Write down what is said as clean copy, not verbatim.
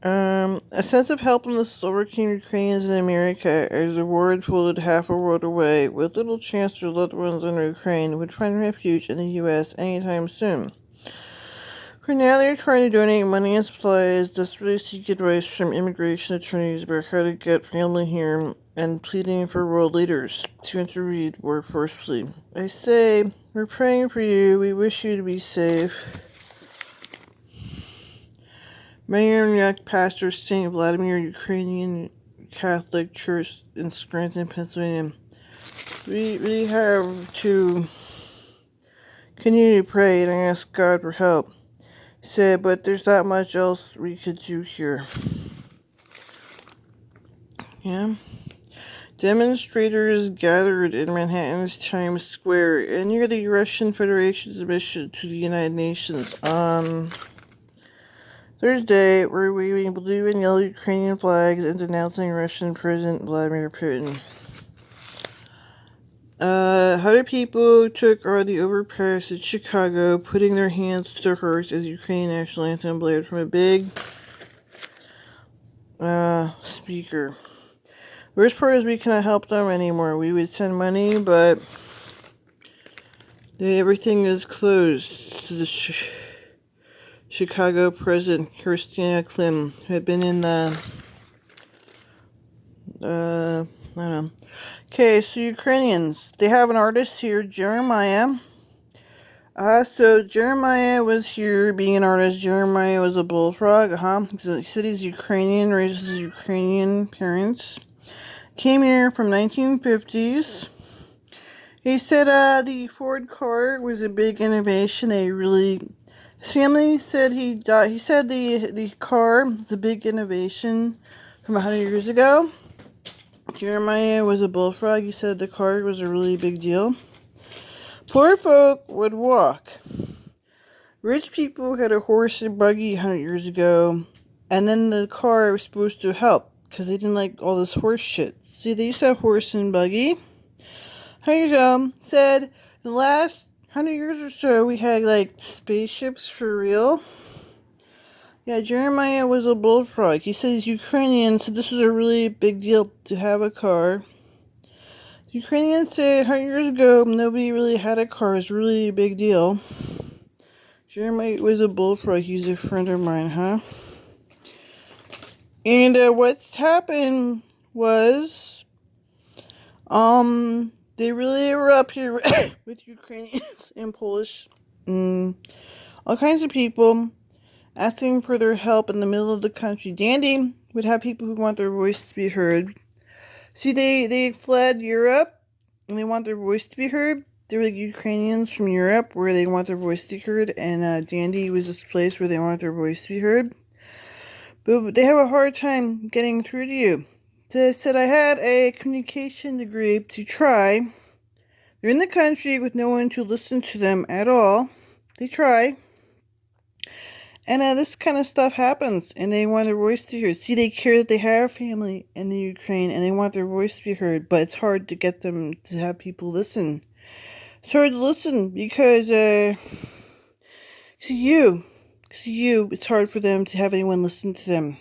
A sense of helplessness overcame Ukrainians in America as the war had pulled half a world away, with little chance their loved ones in Ukraine would find refuge in the U.S. anytime soon. For now, they are trying to donate money and supplies, desperately seek advice from immigration attorneys about how to get family here, and pleading for world leaders to intervene more forcefully. I say, we're praying for you. We wish you to be safe. Mayor-elect Pastor St. Vladimir Ukrainian Catholic Church in Scranton, Pennsylvania. We have to continue to pray and ask God for help. He said, but there's not much else we could do here. Yeah. Demonstrators gathered in Manhattan's Times Square and near the Russian Federation's mission to the United Nations on Thursday were waving blue and yellow Ukrainian flags and denouncing Russian President Vladimir Putin. 100 people took on the overpass in Chicago, putting their hands to their hearts as Ukrainian national anthem blared from a big speaker. The worst part is we cannot help them anymore. We would send money, but everything is closed. To the Chicago president, Christina Klim, who had been in the I don't know. Okay, so Ukrainians, they have an artist here, Jeremiah. So Jeremiah was here being an artist. Jeremiah was a bullfrog, He said he's Ukrainian, raised his Ukrainian parents. Came here from 1950s. He said the Ford car was a big innovation. His family said he died. He said the car was a big innovation from 100 years ago. Jeremiah was a bullfrog. He said the car was a really big deal. Poor folk would walk. Rich people had a horse and buggy 100 years ago, and then the car was supposed to help because they didn't like all this horse shit. See, they used to have horse and buggy. 100 years ago, said the last 100 years or so we had like spaceships for real. Yeah, Jeremiah was a bullfrog. He said he's Ukrainian, so this was a really big deal to have a car. The Ukrainians said 100 years ago nobody really had a car. It was really a big deal. Jeremiah was a bullfrog. He's a friend of mine, And what's happened was, they really were up here with Ukrainians and Polish, all kinds of people asking for their help in the middle of the country. Dandy would have people who want their voice to be heard. See, they fled Europe and they want their voice to be heard. They were like Ukrainians from Europe where they want their voice to be heard, and Dandy was this place where they want their voice to be heard. But they have a hard time getting through to you. They said I had a communication degree to try. They're in the country with no one to listen to them at all. They try. And this kind of stuff happens, and they want their voice to be heard. See, they care that they have family in the Ukraine, and they want their voice to be heard, but it's hard to get them to have people listen. It's hard to listen because, it's hard for them to have anyone listen to them.